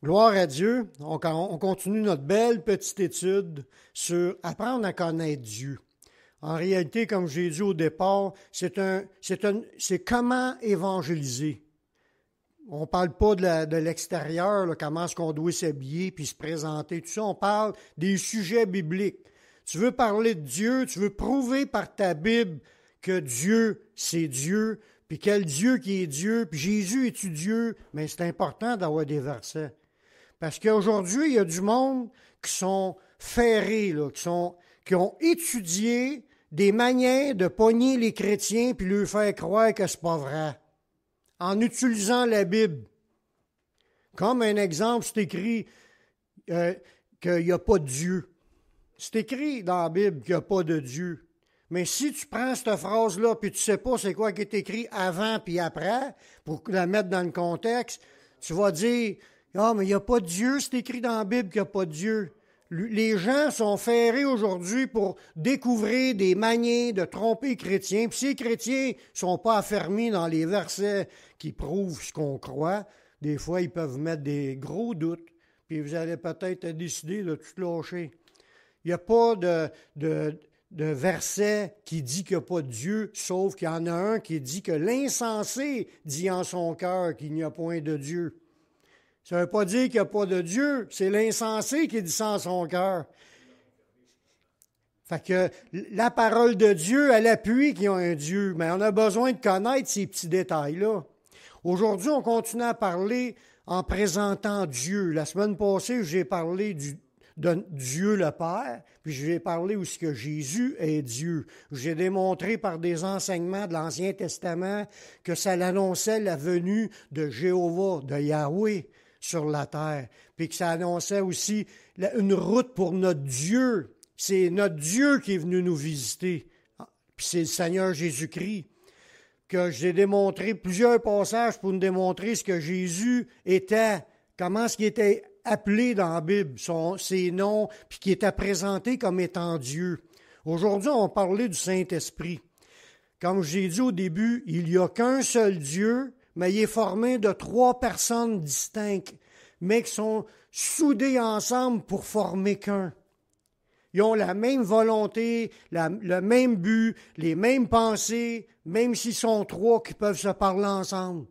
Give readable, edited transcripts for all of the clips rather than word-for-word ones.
Gloire à Dieu. On continue notre belle petite étude sur apprendre à connaître Dieu. En réalité, comme j'ai dit au départ, c'est comment évangéliser. On ne parle pas de l'extérieur, là, comment est-ce qu'on doit s'habiller puis se présenter, tout ça. On parle des sujets bibliques. Tu veux parler de Dieu, tu veux prouver par ta Bible que Dieu, c'est Dieu, puis quel Dieu qui est Dieu, puis Jésus est-tu Dieu, mais c'est important d'avoir des versets. Parce qu'aujourd'hui, il y a du monde qui sont ferrés, là, qui ont étudié des manières de pogner les chrétiens puis leur faire croire que c'est pas vrai, en utilisant la Bible. Comme un exemple, c'est écrit qu'il n'y a pas de Dieu. C'est écrit dans la Bible qu'il n'y a pas de Dieu. Mais si tu prends cette phrase-là puis tu ne sais pas c'est quoi qui est écrit avant puis après, pour la mettre dans le contexte, tu vas dire « Ah, mais il n'y a pas de Dieu, c'est écrit dans la Bible qu'il n'y a pas de Dieu. » Les gens sont ferrés aujourd'hui pour découvrir des manières de tromper les chrétiens. Puis si les chrétiens ne sont pas affermis dans les versets qui prouvent ce qu'on croit, des fois, ils peuvent mettre des gros doutes. Puis vous allez peut-être décider de tout lâcher. Il n'y a pas de verset qui dit qu'il n'y a pas de Dieu, sauf qu'il y en a un qui dit que l'insensé dit en son cœur qu'il n'y a point de Dieu. Ça ne veut pas dire qu'il n'y a pas de Dieu, c'est l'insensé qui dit ça en son cœur. Fait que la parole de Dieu, elle appuie qu'il y a un Dieu, mais on a besoin de connaître ces petits détails-là. Aujourd'hui, on continue à parler en présentant Dieu. La semaine passée, j'ai parlé de Dieu le Père, puis j'ai parlé aussi que Jésus est Dieu. J'ai démontré par des enseignements de l'Ancien Testament que ça l'annonçait la venue de Jéhovah, de Yahweh, sur la terre, puis que ça annonçait aussi une route pour notre Dieu. C'est notre Dieu qui est venu nous visiter, puis c'est le Seigneur Jésus-Christ. Que j'ai démontré plusieurs passages pour nous démontrer ce que Jésus était, comment ce qui était appelé dans la Bible, ses noms, puis qui était présenté comme étant Dieu. Aujourd'hui, on va parler du Saint-Esprit. Comme j'ai dit au début, il n'y a qu'un seul Dieu, mais il est formé de 3 personnes distinctes, mais qui sont soudées ensemble pour former qu'un. Ils ont la même volonté, le même but, les mêmes pensées, même s'ils sont 3 qui peuvent se parler ensemble.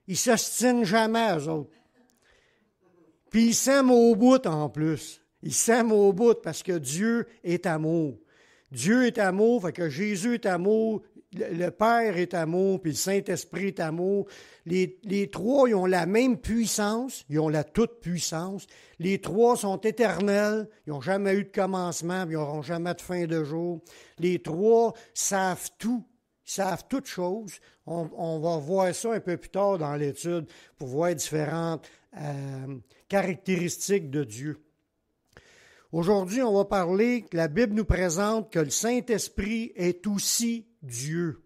Ils ne s'ostinent jamais, eux autres. Puis ils s'aiment au bout en plus. Ils s'aiment au bout parce que Dieu est amour. Dieu est amour, fait que Jésus est amour, le Père est amour, puis le Saint-Esprit est amour. Les 3, ils ont la même puissance, ils ont la toute-puissance. Les 3 sont éternels, ils n'ont jamais eu de commencement, puis ils n'auront jamais de fin de jour. Les 3 savent tout, ils savent toutes choses. On va voir ça un peu plus tard dans l'étude pour voir différentes caractéristiques de Dieu. Aujourd'hui, on va parler que la Bible nous présente que le Saint-Esprit est aussi Dieu,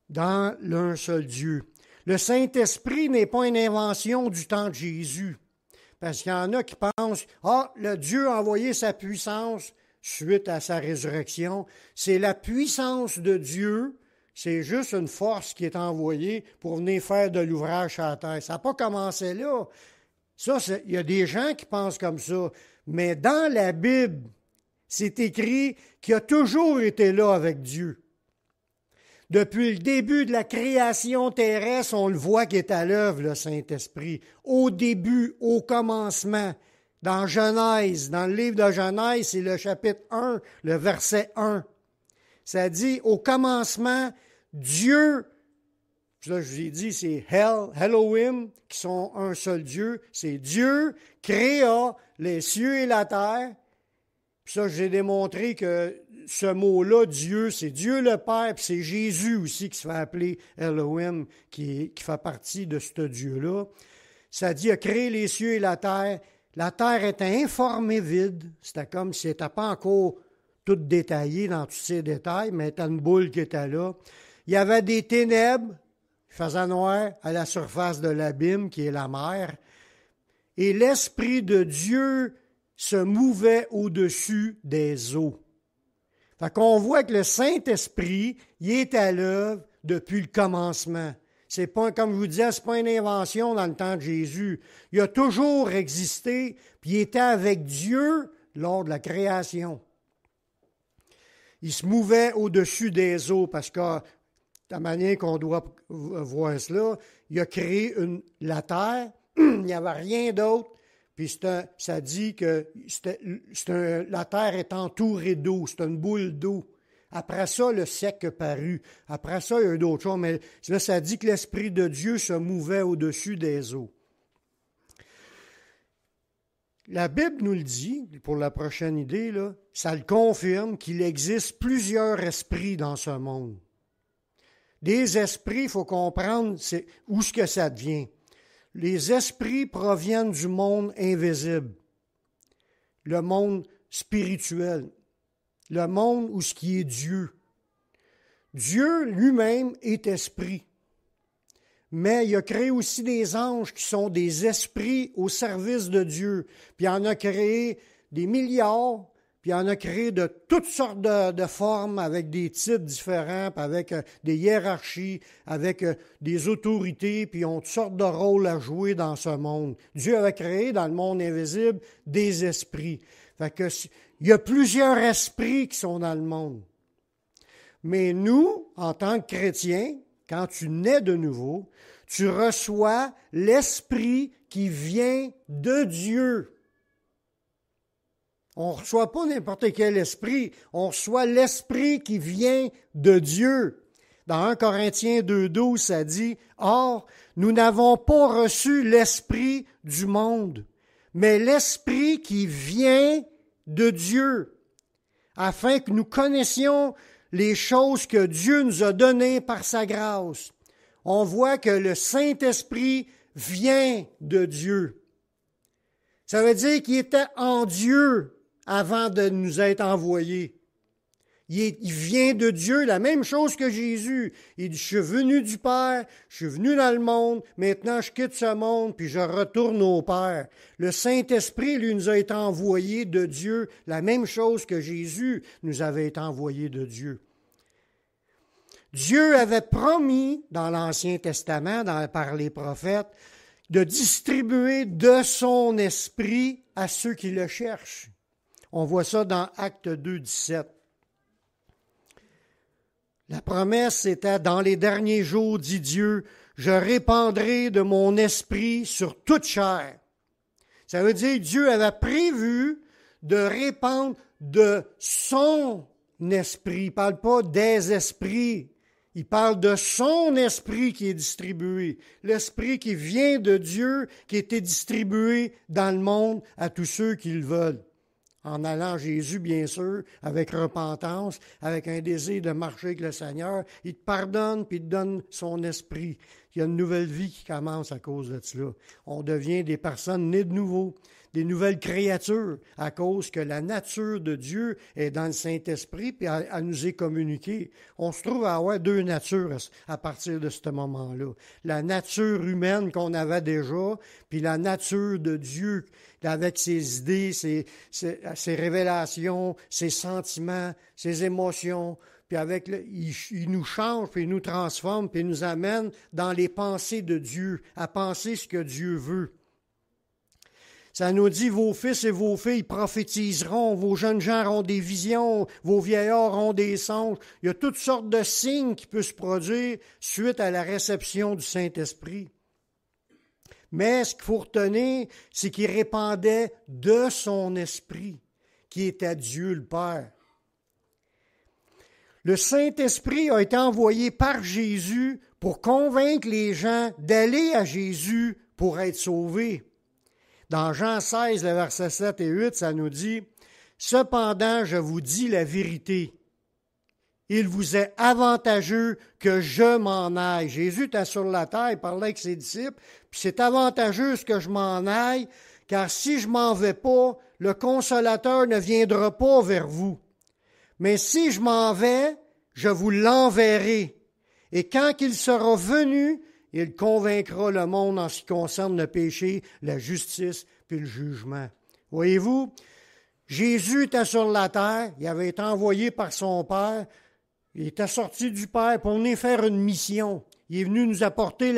dans l'un seul Dieu. Le Saint-Esprit n'est pas une invention du temps de Jésus, parce qu'il y en a qui pensent « Ah, le Dieu a envoyé sa puissance suite à sa résurrection. » C'est la puissance de Dieu, c'est juste une force qui est envoyée pour venir faire de l'ouvrage sur la terre. Ça n'a pas commencé là. Ça, il y a des gens qui pensent comme ça. Mais dans la Bible, c'est écrit qu'il a toujours été là avec Dieu. Depuis le début de la création terrestre, on le voit qu'il est à l'œuvre, le Saint-Esprit. Au début, au commencement, dans Genèse, dans le livre de Genèse, c'est le chapitre 1, le verset 1. Ça dit, au commencement, Dieu, là je vous ai dit, c'est Elohim, qui sont un seul Dieu. C'est Dieu créa les cieux et la terre. Puis ça, j'ai démontré que ce mot-là, Dieu, c'est Dieu le Père, puis c'est Jésus aussi qui se fait appeler Elohim, qui fait partie de ce Dieu-là. Ça dit, il a créé les cieux et la terre. La terre était informée vide. C'était comme si elle n'était pas encore toute détaillée dans tous ses détails, mais c'était une boule qui était là. Il y avait des ténèbres, il faisait noir à la surface de l'abîme, qui est la mer. Et l'Esprit de Dieu se mouvait au-dessus des eaux. Fait qu'on voit que le Saint-Esprit, il est à l'œuvre depuis le commencement. C'est pas, comme je vous disais, c'est pas une invention dans le temps de Jésus. Il a toujours existé, puis il était avec Dieu lors de la création. Il se mouvait au-dessus des eaux, parce que la manière qu'on doit voir cela, il a créé la terre, il n'y avait rien d'autre, puis ça dit que la terre est entourée d'eau, c'est une boule d'eau. Après ça, le sec a paru. Après ça, il y a eu d'autres choses, mais là, ça dit que l'Esprit de Dieu se mouvait au-dessus des eaux. La Bible nous le dit, pour la prochaine idée, là, ça le confirme qu'il existe plusieurs esprits dans ce monde. Des esprits, il faut comprendre où est-ce que ça devient. Les esprits proviennent du monde invisible, le monde spirituel, le monde où ce qui est Dieu. Dieu lui-même est esprit. Mais il a créé aussi des anges qui sont des esprits au service de Dieu. Puis il en a créé des milliards, puis il en a créé de toutes sortes de formes, avec des titres différents, puis avec des hiérarchies, avec des autorités, puis ils ont toutes sortes de rôles à jouer dans ce monde. Dieu avait créé dans le monde invisible des esprits. Fait que il y a plusieurs esprits qui sont dans le monde. Mais nous, en tant que chrétiens, quand tu nais de nouveau, tu reçois l'esprit qui vient de Dieu. On ne reçoit pas n'importe quel esprit, on reçoit l'esprit qui vient de Dieu. Dans 1 Corinthiens 2,12, ça dit « Or, nous n'avons pas reçu l'esprit du monde, mais l'esprit qui vient de Dieu, afin que nous connaissions les choses que Dieu nous a données par sa grâce. » On voit que le Saint-Esprit vient de Dieu. Ça veut dire qu'il était en Dieu avant de nous être envoyé. Il vient de Dieu, la même chose que Jésus. Il dit, je suis venu du Père, je suis venu dans le monde, maintenant je quitte ce monde, puis je retourne au Père. Le Saint-Esprit, lui, nous a été envoyé de Dieu, la même chose que Jésus nous avait été envoyé de Dieu. Dieu avait promis, dans l'Ancien Testament, par les prophètes, de distribuer de son esprit à ceux qui le cherchent. On voit ça dans Actes 2, 17. La promesse était « Dans les derniers jours, dit Dieu, je répandrai de mon esprit sur toute chair. » Ça veut dire que Dieu avait prévu de répandre de son esprit. Il ne parle pas des esprits. Il parle de son esprit qui est distribué. L'esprit qui vient de Dieu, qui a été distribué dans le monde à tous ceux qui le veulent. En allant à Jésus, bien sûr, avec repentance, avec un désir de marcher avec le Seigneur, il te pardonne puis il te donne son esprit. Il y a une nouvelle vie qui commence à cause de cela. On devient des personnes nées de nouveau, des nouvelles créatures, à cause que la nature de Dieu est dans le Saint-Esprit puis elle nous est communiquée. On se trouve à avoir deux natures à partir de ce moment-là. La nature humaine qu'on avait déjà, puis la nature de Dieu avec ses idées, ses révélations, ses sentiments, ses émotions, puis il nous change, puis il nous transforme, puis il nous amène dans les pensées de Dieu, à penser ce que Dieu veut. Ça nous dit, vos fils et vos filles prophétiseront, vos jeunes gens auront des visions, vos vieillards auront des songes. Il y a toutes sortes de signes qui peuvent se produire suite à la réception du Saint-Esprit. Mais ce qu'il faut retenir, c'est qu'il répandait de son esprit, qui est à Dieu le Père. Le Saint-Esprit a été envoyé par Jésus pour convaincre les gens d'aller à Jésus pour être sauvés. Dans Jean 16, le versets 7 et 8, ça nous dit « Cependant, je vous dis la vérité. Il vous est avantageux que je m'en aille. » Jésus était sur la terre, il parlait avec ses disciples, puis c'est avantageux que je m'en aille, car si je m'en vais pas, le Consolateur ne viendra pas vers vous. Mais si je m'en vais, je vous l'enverrai. Et quand il sera venu, il convaincra le monde en ce qui concerne le péché, la justice puis le jugement. Voyez-vous, Jésus était sur la terre, il avait été envoyé par son Père, il était sorti du Père pour venir faire une mission. Il est venu nous apporter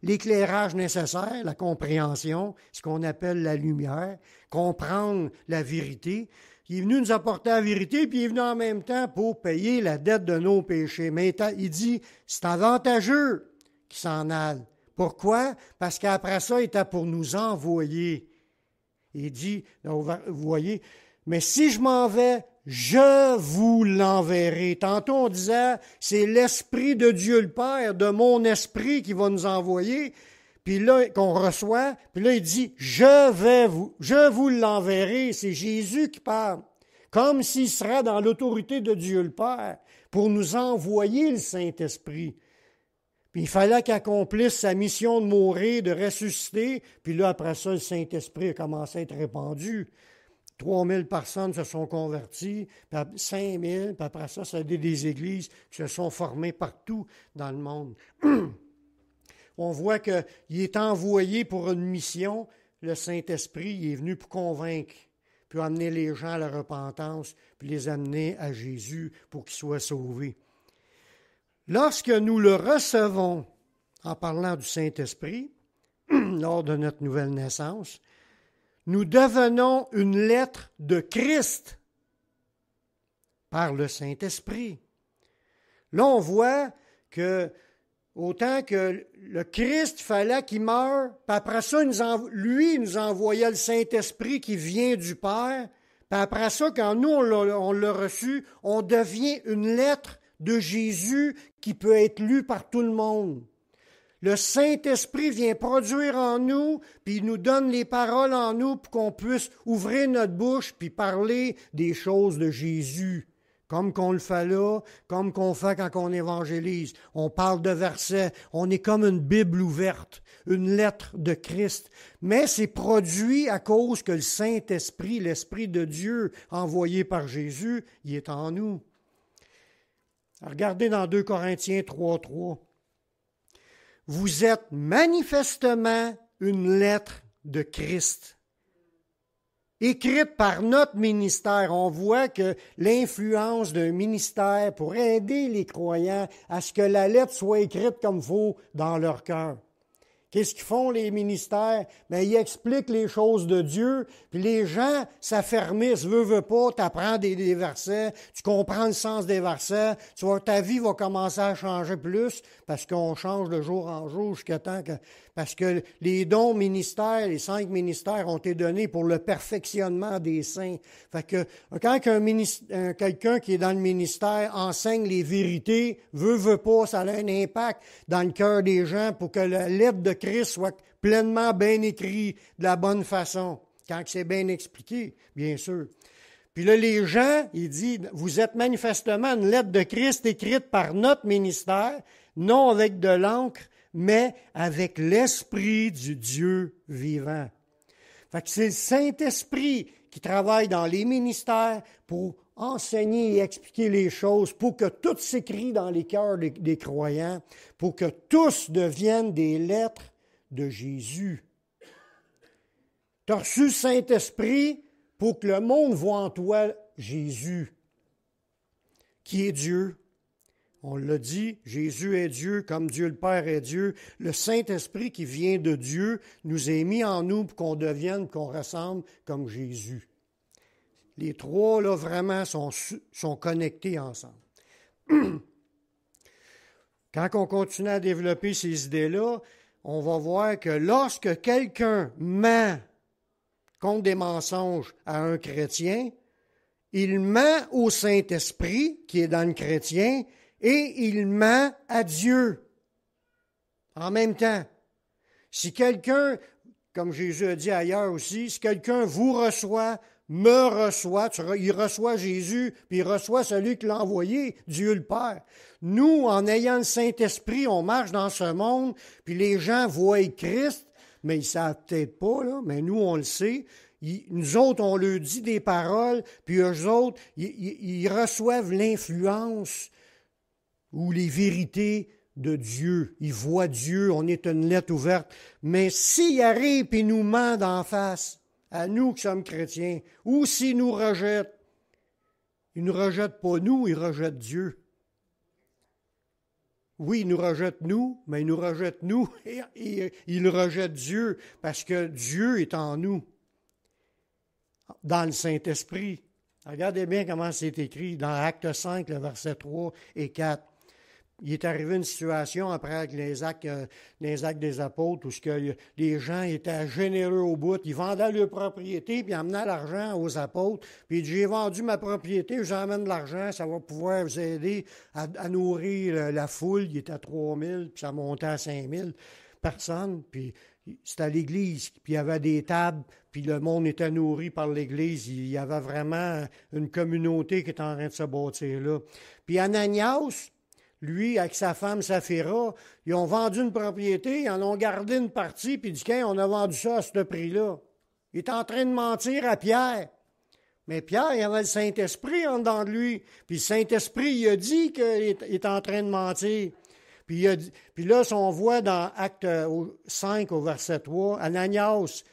l'éclairage nécessaire, la compréhension, ce qu'on appelle la lumière, comprendre la vérité. Il est venu nous apporter la vérité, puis il est venu en même temps pour payer la dette de nos péchés. Mais il dit, c'est avantageux qu'il s'en aille. Pourquoi? Parce qu'après ça, il était pour nous envoyer. Il dit, vous voyez, mais si je m'en vais, je vous l'enverrai. Tantôt, on disait, c'est l'Esprit de Dieu le Père, de mon esprit qui va nous envoyer, puis là, qu'on reçoit, puis là, il dit, je vous l'enverrai. C'est Jésus qui parle, comme s'il serait dans l'autorité de Dieu le Père, pour nous envoyer le Saint-Esprit. Puis il fallait qu'il accomplisse sa mission de mourir, de ressusciter, puis là, après ça, le Saint-Esprit a commencé à être répandu. 3000 personnes se sont converties, puis 5000, puis après ça, ça a été des églises qui se sont formées partout dans le monde. On voit qu'il est envoyé pour une mission, le Saint-Esprit, il est venu pour convaincre, puis amener les gens à la repentance, puis les amener à Jésus pour qu'ils soient sauvés. Lorsque nous le recevons, en parlant du Saint-Esprit, lors de notre nouvelle naissance, nous devenons une lettre de Christ par le Saint-Esprit. Là, on voit que autant que le Christ, il fallait qu'il meure, puis après ça, lui nous envoyait le Saint-Esprit qui vient du Père, puis après ça, quand nous, on l'a reçu, on devient une lettre de Jésus qui peut être lue par tout le monde. Le Saint-Esprit vient produire en nous, puis il nous donne les paroles en nous pour qu'on puisse ouvrir notre bouche puis parler des choses de Jésus, comme qu'on le fait là, comme qu'on fait quand on évangélise. On parle de versets, on est comme une Bible ouverte, une lettre de Christ. Mais c'est produit à cause que le Saint-Esprit, l'Esprit de Dieu envoyé par Jésus, il est en nous. Regardez dans 2 Corinthiens 3:3. Vous êtes manifestement une lettre de Christ, écrite par notre ministère. On voit que l'influence d'un ministère pour aider les croyants à ce que la lettre soit écrite comme il faut dans leur cœur. Qu'est-ce qu'ils font, les ministères? Bien, ils expliquent les choses de Dieu, puis les gens s'affermissent, veux pas, tu apprends des versets, tu comprends le sens des versets, ta vie va commencer à changer plus, parce qu'on change de jour en jour jusqu'à temps que... Parce que les dons ministères, les 5 ministères ont été donnés pour le perfectionnement des saints. Fait que quand quelqu'un qui est dans le ministère enseigne les vérités, veut pas, ça a un impact dans le cœur des gens pour que la lettre de Christ soit pleinement bien écrite de la bonne façon, quand c'est bien expliqué, bien sûr. Puis là, les gens, il dit, vous êtes manifestement une lettre de Christ écrite par notre ministère, non avec de l'encre, mais avec l'Esprit du Dieu vivant. Fait que c'est le Saint-Esprit qui travaille dans les ministères pour enseigner et expliquer les choses, pour que tout s'écrit dans les cœurs des croyants, pour que tous deviennent des lettres de Jésus. Tu as reçu le Saint-Esprit pour que le monde voit en toi Jésus, qui est Dieu. On l'a dit, Jésus est Dieu, comme Dieu le Père est Dieu. Le Saint-Esprit qui vient de Dieu nous est mis en nous pour qu'on devienne, qu'on ressemble comme Jésus. Les trois, là, vraiment, sont connectés ensemble. Quand on continue à développer ces idées-là, on va voir que lorsque quelqu'un ment contre des mensonges à un chrétien, il ment au Saint-Esprit qui est dans le chrétien, et il ment à Dieu en même temps. Si quelqu'un, comme Jésus a dit ailleurs aussi, si quelqu'un vous reçoit, me reçoit, il reçoit Jésus, puis il reçoit celui qui l'a envoyé, Dieu le Père. Nous, en ayant le Saint-Esprit, on marche dans ce monde, puis les gens voient Christ, mais ils ne savent peut-être pas, là, mais nous, on le sait. Nous autres, on leur dit des paroles, puis eux autres, ils reçoivent l'influence ou les vérités de Dieu. Ils voient Dieu, on est une lettre ouverte. Mais s'il arrive et nous ment d'en face, à nous qui sommes chrétiens, ou s'il nous rejette, il ne rejette pas nous, il rejette Dieu. Oui, il nous rejette nous, mais il nous rejette nous et il rejette Dieu parce que Dieu est en nous, dans le Saint-Esprit. Regardez bien comment c'est écrit dans Acte 5, le verset 3 et 4. Il est arrivé une situation après avec les actes des apôtres où les gens étaient généreux au bout. Ils vendaient leur propriété puis amenaient l'argent aux apôtres. Puis il dit, j'ai vendu ma propriété, je vous emmène de l'argent, ça va pouvoir vous aider à nourrir la foule. Il était à 3000, puis ça montait à 5000 personnes. Puis c'était à l'église, puis il y avait des tables, puis le monde était nourri par l'église. Il y avait vraiment une communauté qui était en train de se bâtir là. Puis Ananias, lui, avec sa femme Saphira, ils ont vendu une propriété, ils en ont gardé une partie, puis il dit, on a vendu ça à ce prix-là. Il est en train de mentir à Pierre. Mais Pierre, il avait le Saint-Esprit en dedans de lui. Puis le Saint-Esprit, il a dit qu'il est en train de mentir. Puis là, si on voit dans Acte 5 au verset 3, Ananias,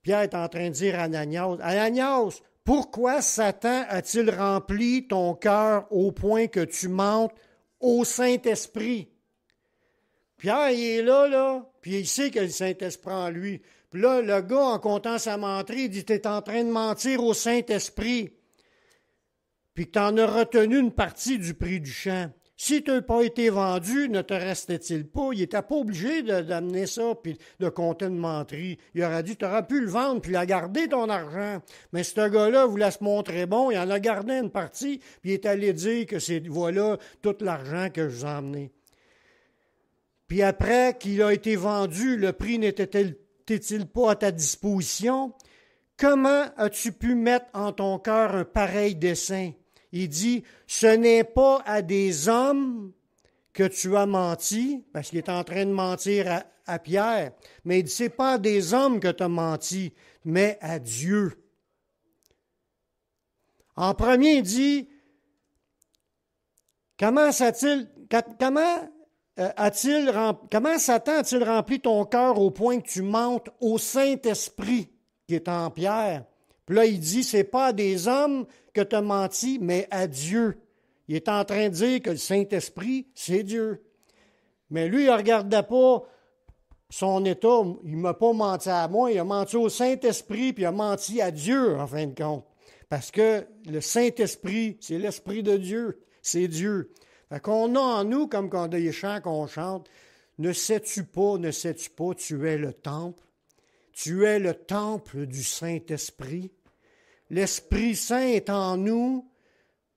Pierre est en train de dire à Ananias, Ananias, pourquoi Satan a-t-il rempli ton cœur au point que tu mentes au Saint-Esprit? Pierre, il est là, puis il sait que le Saint-Esprit en lui. Puis là, le gars, en comptant sa menterie, il dit, t'es en train de mentir au Saint-Esprit, puis que t'en as retenu une partie du prix du champ. Si tu n'as pas été vendu, ne te restait-il pas? Il n'était pas obligé d'amener ça puis de compter une menterie. Il aurait dit, tu aurais pu le vendre puis la garder ton argent. Mais ce gars-là voulait se montrer bon, il en a gardé une partie, puis il est allé dire que c'est voilà tout l'argent que je vous ai emmené. Puis après qu'il a été vendu, le prix n'était-il pas à ta disposition? Comment as-tu pu mettre en ton cœur un pareil dessein? Il dit, ce n'est pas à des hommes que tu as menti, parce qu'il est en train de mentir à Pierre, mais il dit, c'est pas à des hommes que tu as menti, mais à Dieu. En premier, il dit, comment Satan a-t-il rempli ton cœur au point que tu mentes au Saint-Esprit qui est en Pierre? Puis là, il dit, c'est pas à des hommes que tu as menti, mais à Dieu. Il est en train de dire que le Saint-Esprit, c'est Dieu. Mais lui, il ne regardait pas son état. Il ne m'a pas menti à moi, il a menti au Saint-Esprit, puis il a menti à Dieu, en fin de compte. Parce que le Saint-Esprit, c'est l'Esprit de Dieu, c'est Dieu. Fait qu'on a en nous, comme quand des chants qu'on chante, ne sais-tu pas, tu es le temple. Tu es le temple du Saint-Esprit. L'Esprit Saint est en nous,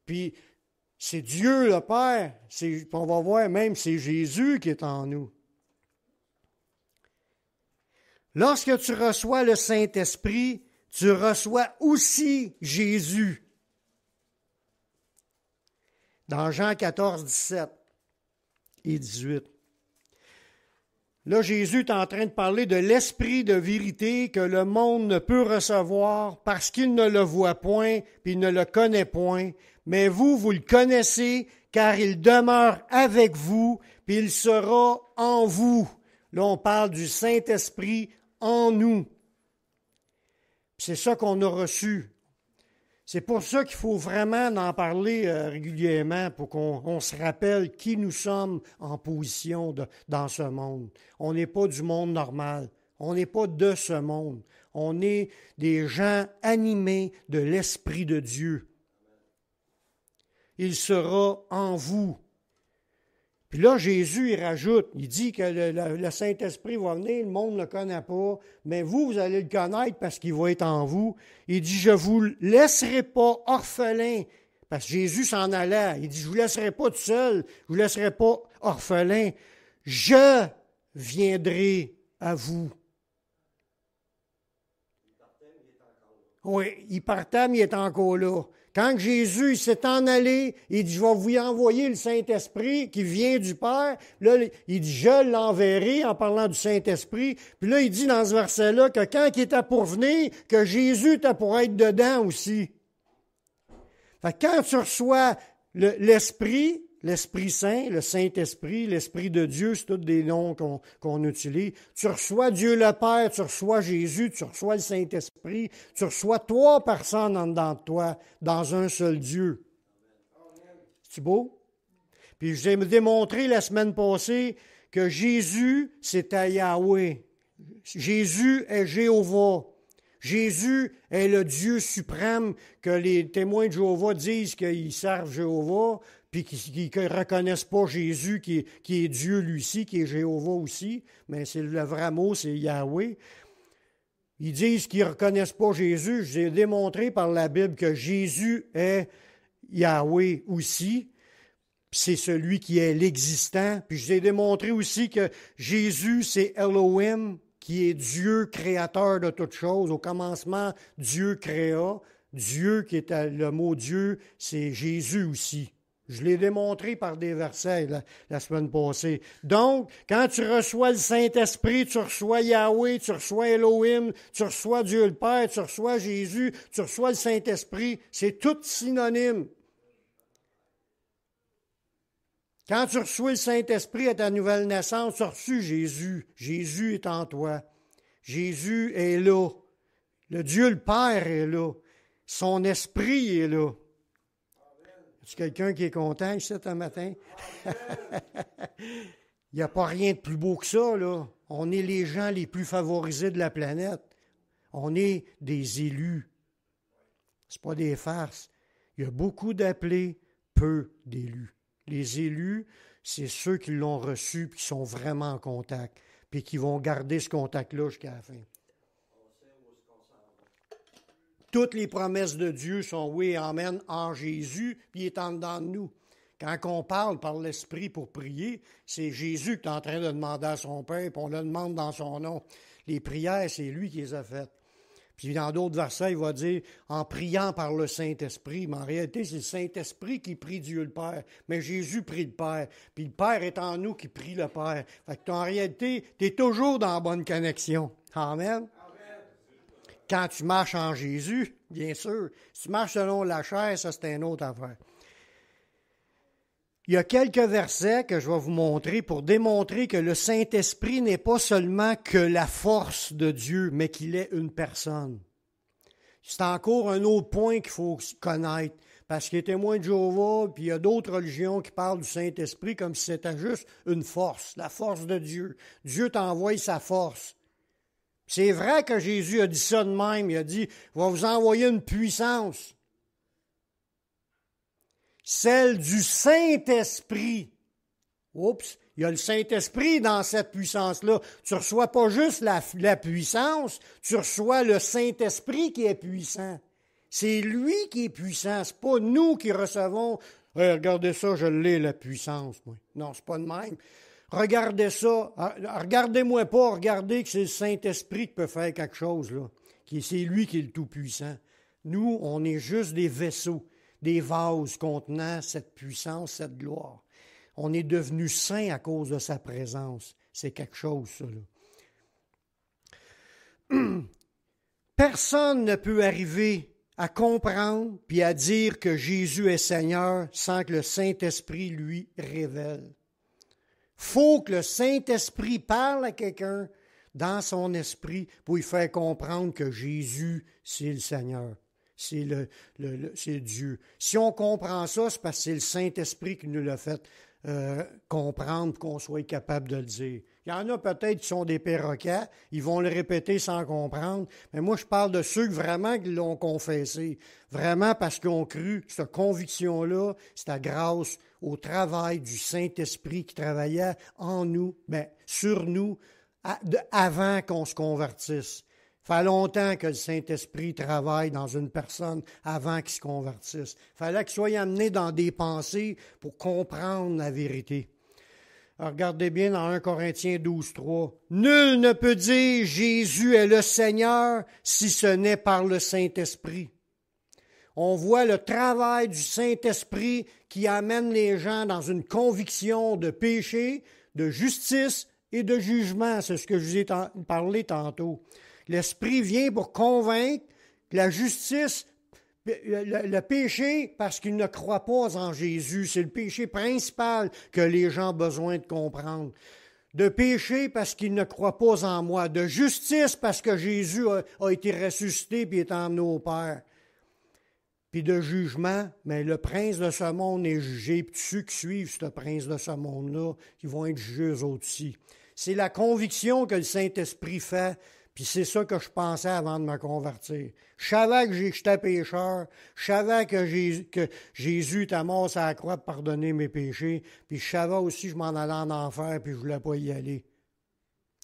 puis c'est Dieu le Père. On va voir même, c'est Jésus qui est en nous. Lorsque tu reçois le Saint-Esprit, tu reçois aussi Jésus. Dans Jean 14, 17 et 18. Là, Jésus est en train de parler de l'esprit de vérité que le monde ne peut recevoir parce qu'il ne le voit point, puis il ne le connaît point. Mais vous, vous le connaissez, car il demeure avec vous, puis il sera en vous. Là, on parle du Saint-Esprit en nous. C'est ça qu'on a reçu. C'est pour ça qu'il faut vraiment en parler régulièrement pour qu'on se rappelle qui nous sommes en position dans ce monde. On n'est pas du monde normal. On n'est pas de ce monde. On est des gens animés de l'Esprit de Dieu. Il sera en vous. Puis là, Jésus, il rajoute, il dit que le Saint-Esprit va venir, le monde ne le connaît pas, mais vous allez le connaître parce qu'il va être en vous. Il dit, je ne vous laisserai pas orphelin, parce que Jésus s'en allait. Il dit, je ne vous laisserai pas tout seul, je ne vous laisserai pas orphelin. Je viendrai à vous. Oui, il partait, mais il est encore là. Quand Jésus s'est en allé, il dit, je vais vous envoyer le Saint-Esprit qui vient du Père. Là, il dit, je l'enverrai en parlant du Saint-Esprit. Puis là, il dit dans ce verset-là que quand il était pour venir, que Jésus était pour être dedans aussi. Fait que quand tu reçois l'Esprit, l'Esprit Saint, le Saint-Esprit, l'Esprit de Dieu, c'est tous des noms qu'on utilise. Tu reçois Dieu le Père, tu reçois Jésus, tu reçois le Saint-Esprit, tu reçois 3 personnes en dedans de toi, dans un seul Dieu. C'est beau? Puis je vous ai démontré la semaine passée que Jésus, c'était Yahweh. Jésus est Jéhovah. Jésus est le Dieu suprême que les témoins de Jéhovah disent qu'ils servent Jéhovah, puis qu'ils ne reconnaissent pas Jésus qui est Dieu lui aussi, qui est Jéhovah aussi, mais c'est le vrai mot, c'est Yahweh. Ils disent qu'ils ne reconnaissent pas Jésus. J'ai démontré par la Bible que Jésus est Yahweh aussi. C'est celui qui est l'existant. Puis j'ai démontré aussi que Jésus, c'est Elohim, qui est Dieu créateur de toutes choses. Au commencement, Dieu créa. Dieu, qui est le mot Dieu, c'est Jésus aussi. Je l'ai démontré par des versets la semaine passée. Donc, quand tu reçois le Saint-Esprit, tu reçois Yahweh, tu reçois Elohim, tu reçois Dieu le Père, tu reçois Jésus, tu reçois le Saint-Esprit. C'est tout synonyme. Quand tu reçois le Saint-Esprit à ta nouvelle naissance, tu as reçu Jésus. Jésus est en toi. Jésus est là. Le Dieu le Père est là. Son esprit est là. Est-ce quelqu'un qui est content ici ce matin? Il n'y a pas rien de plus beau que ça, là. On est les gens les plus favorisés de la planète. On est des élus. Ce n'est pas des farces. Il y a beaucoup d'appelés, peu d'élus. Les élus, c'est ceux qui l'ont reçu et qui sont vraiment en contact, puis qui vont garder ce contact-là jusqu'à la fin. Toutes les promesses de Dieu sont oui et amen en Jésus, puis il est en dedans de nous. Quand on parle par l'Esprit pour prier, c'est Jésus qui est en train de demander à son Père, puis on le demande dans son nom. Les prières, c'est lui qui les a faites. Puis dans d'autres versets, il va dire en priant par le Saint-Esprit. Mais en réalité, c'est le Saint-Esprit qui prie Dieu le Père. Mais Jésus prie le Père. Puis le Père est en nous qui prie le Père. Fait que en réalité, tu es toujours dans la bonne connexion. Amen. Quand tu marches en Jésus, bien sûr. Si tu marches selon la chair, ça c'est une autre affaire. Il y a quelques versets que je vais vous montrer pour démontrer que le Saint-Esprit n'est pas seulement que la force de Dieu, mais qu'il est une personne. C'est encore un autre point qu'il faut connaître, parce qu'il y a témoins de Jéhovah, puis il y a d'autres religions qui parlent du Saint-Esprit comme si c'était juste une force, la force de Dieu. Dieu t'envoie sa force. C'est vrai que Jésus a dit ça de même, il a dit « Je vais vous envoyer une puissance ». Celle du Saint-Esprit. Oups, il y a le Saint-Esprit dans cette puissance-là. Tu ne reçois pas juste la puissance, tu reçois le Saint-Esprit qui est puissant. C'est lui qui est puissant, ce n'est pas nous qui recevons. Hey, regardez ça, je l'ai, la puissance. Moi. Non, c'est pas de même. Regardez ça, regardez-moi pas, regardez que c'est le Saint-Esprit qui peut faire quelque chose, là. C'est lui qui est le Tout-Puissant. Nous, on est juste des vaisseaux, des vases contenant cette puissance, cette gloire. On est devenus saints à cause de sa présence. C'est quelque chose, ça, là. Personne ne peut arriver à comprendre puis à dire que Jésus est Seigneur sans que le Saint-Esprit lui révèle. Faut que le Saint-Esprit parle à quelqu'un dans son esprit pour lui faire comprendre que Jésus, c'est le Seigneur. C'est c'est Dieu. Si on comprend ça, c'est parce que c'est le Saint-Esprit qui nous l'a fait comprendre pour qu'on soit capable de le dire. Il y en a peut-être qui sont des perroquets, ils vont le répéter sans comprendre, mais moi je parle de ceux vraiment qui l'ont confessé, vraiment parce qu'ils ont cru. Cette conviction-là, c'était grâce au travail du Saint-Esprit qui travaillait en nous, sur nous, avant qu'on se convertisse. Ça fait longtemps que le Saint-Esprit travaille dans une personne avant qu'il se convertisse. Il fallait qu'il soit amené dans des pensées pour comprendre la vérité. Alors, regardez bien dans 1 Corinthiens 12, 3. « Nul ne peut dire Jésus est le Seigneur si ce n'est par le Saint-Esprit. » On voit le travail du Saint-Esprit qui amène les gens dans une conviction de péché, de justice et de jugement. C'est ce que je vous ai parlé tantôt. L'Esprit vient pour convaincre que la justice, le péché, parce qu'ils ne croient pas en Jésus. C'est le péché principal que les gens ont besoin de comprendre. De péché parce qu'ils ne croient pas en moi. De justice parce que Jésus a été ressuscité et est emmené au Père. puis de jugement, mais le prince de ce monde est jugé, puis ceux qui suivent ce prince de ce monde-là, ils vont être jugés eux autres aussi. C'est la conviction que le Saint-Esprit fait, puis c'est ça que je pensais avant de me convertir. Je savais que j'étais pécheur, je savais que Jésus était mort sur la croix pour pardonner mes péchés, puis je savais aussi que je m'en allais en enfer, puis je ne voulais pas y aller.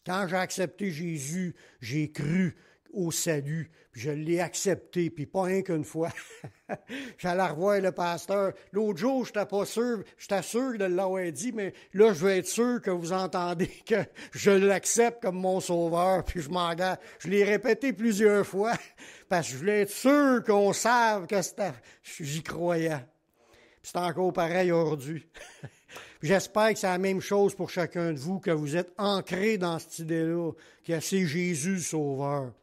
Quand j'ai accepté Jésus, j'ai cru au salut, puis je l'ai accepté, puis pas rien qu'une fois. J'allais revoir le pasteur. L'autre jour, j'étais pas sûr, j'étais sûr de l'avoir dit, mais là, je veux être sûr que vous entendez que je l'accepte comme mon sauveur, puis je m'engage. Je l'ai répété plusieurs fois, parce que je voulais être sûr qu'on sache que j'y croyais. Puis c'est encore pareil aujourd'hui. J'espère que c'est la même chose pour chacun de vous, que vous êtes ancrés dans cette idée-là, que c'est Jésus le Sauveur.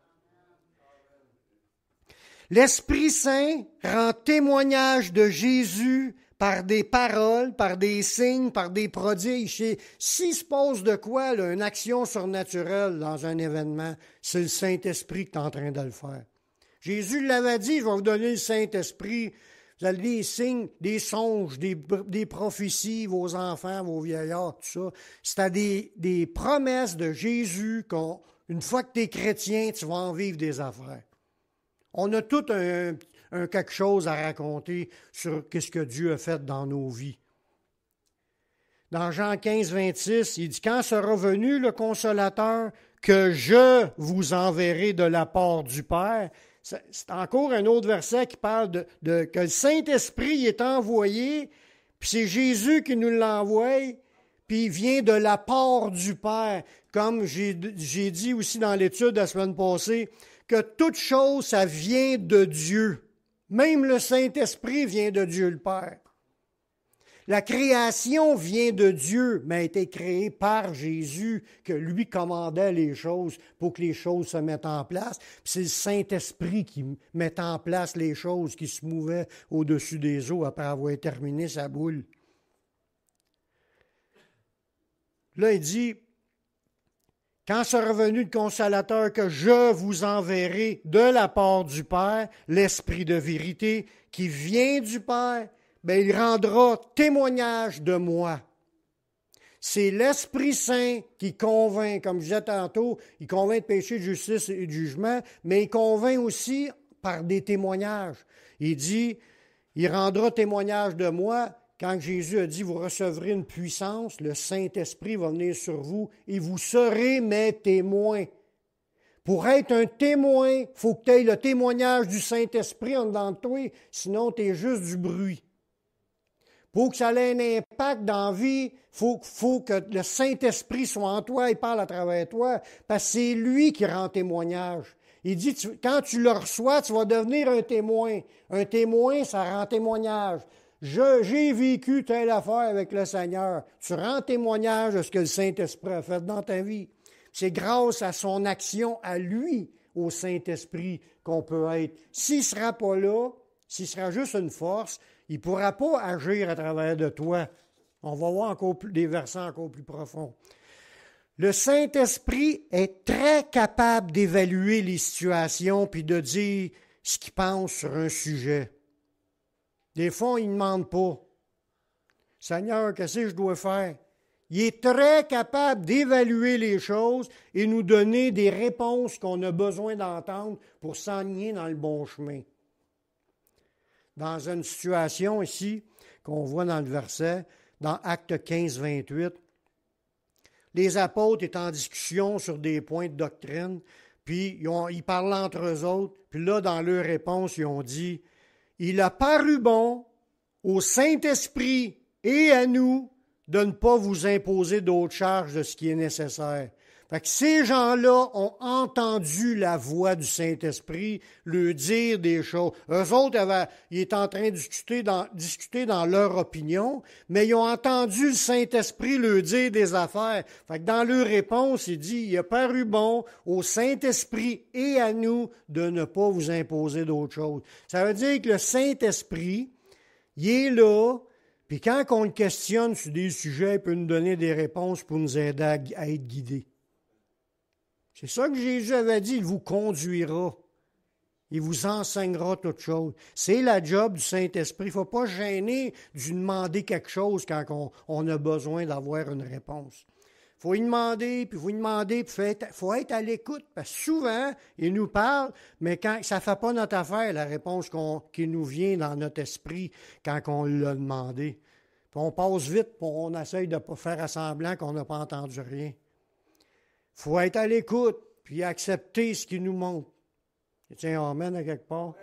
L'Esprit Saint rend témoignage de Jésus par des paroles, par des signes, par des prodiges. S'il se passe de quoi, là, une action surnaturelle dans un événement, c'est le Saint-Esprit qui est en train de le faire. Jésus l'avait dit, je vais vous donner le Saint-Esprit. Vous avez des signes, des songes, des prophéties, vos enfants, vos vieillards, tout ça. C'était des promesses de Jésus qu'une fois que tu es chrétien, tu vas en vivre des affaires. On a tout un quelque chose à raconter sur ce que Dieu a fait dans nos vies. Dans Jean 15, 26, il dit « Quand sera venu le Consolateur, que je vous enverrai de la part du Père », c'est encore un autre verset qui parle que le Saint-Esprit est envoyé, puis c'est Jésus qui nous l'envoie, puis il vient de la part du Père. Comme j'ai dit aussi dans l'étude la semaine passée, que toute chose, ça vient de Dieu. Même le Saint-Esprit vient de Dieu le Père. La création vient de Dieu, mais a été créée par Jésus, que lui commandait les choses pour que les choses se mettent en place. Puis c'est le Saint-Esprit qui met en place les choses, qui se mouvaient au-dessus des eaux après avoir terminé sa boule. Là, il dit, « Quand sera venu le Consolateur que je vous enverrai de la part du Père, l'Esprit de vérité qui vient du Père, bien, il rendra témoignage de moi. » C'est l'Esprit Saint qui convainc, comme je disais tantôt, il convainc de péché, de justice et de jugement, mais il convainc aussi par des témoignages. Il dit, il rendra témoignage de moi. Quand Jésus a dit, vous recevrez une puissance, le Saint-Esprit va venir sur vous et vous serez mes témoins. Pour être un témoin, il faut que tu aies le témoignage du Saint-Esprit en dedans de toi, sinon tu es juste du bruit. Pour que ça ait un impact dans la vie, il faut que le Saint-Esprit soit en toi et parle à travers toi, parce que c'est lui qui rend témoignage. Il dit, quand tu le reçois, tu vas devenir un témoin. Un témoin, ça rend témoignage. J'ai vécu telle affaire avec le Seigneur. Tu rends témoignage de ce que le Saint-Esprit a fait dans ta vie. C'est grâce à son action à lui, au Saint-Esprit, qu'on peut être. S'il ne sera pas là, s'il sera juste une force, il ne pourra pas agir à travers de toi. On va voir encore des versets encore plus profonds. Le Saint-Esprit est très capable d'évaluer les situations puis de dire ce qu'il pense sur un sujet. Des fois, il ne demande pas. « Seigneur, qu'est-ce que je dois faire? » Il est très capable d'évaluer les choses et nous donner des réponses qu'on a besoin d'entendre pour s'enligner dans le bon chemin. Dans une situation ici, qu'on voit dans le verset, dans Actes 15, 28, les apôtres étaient en discussion sur des points de doctrine, puis ils parlaient entre eux autres, puis là, dans leur réponse, ils ont dit, « Il a paru bon au Saint-Esprit et à nous de ne pas vous imposer d'autres charges de ce qui est nécessaire. » Fait que ces gens-là ont entendu la voix du Saint-Esprit leur dire des choses. Eux autres, ils étaient en train de discuter dans leur opinion, mais ils ont entendu le Saint-Esprit leur dire des affaires. Fait que dans leur réponse, il dit, il a paru bon au Saint-Esprit et à nous de ne pas vous imposer d'autres choses. Ça veut dire que le Saint-Esprit, il est là, puis quand on le questionne sur des sujets, il peut nous donner des réponses pour nous aider à être guidés. C'est ça que Jésus avait dit, il vous conduira. Il vous enseignera toutes choses. C'est la job du Saint-Esprit. Il ne faut pas se gêner de lui demander quelque chose quand on a besoin d'avoir une réponse. Il faut lui demander, puis il faut être à l'écoute. Parce que souvent, il nous parle, mais quand ça ne fait pas notre affaire, la réponse qui nous vient dans notre esprit quand on l'a demandé. Puis on passe vite, puis on essaye de pas faire semblant qu'on n'a pas entendu rien. Il faut être à l'écoute, puis accepter ce qu'il nous montre. Tiens, amen à quelque part.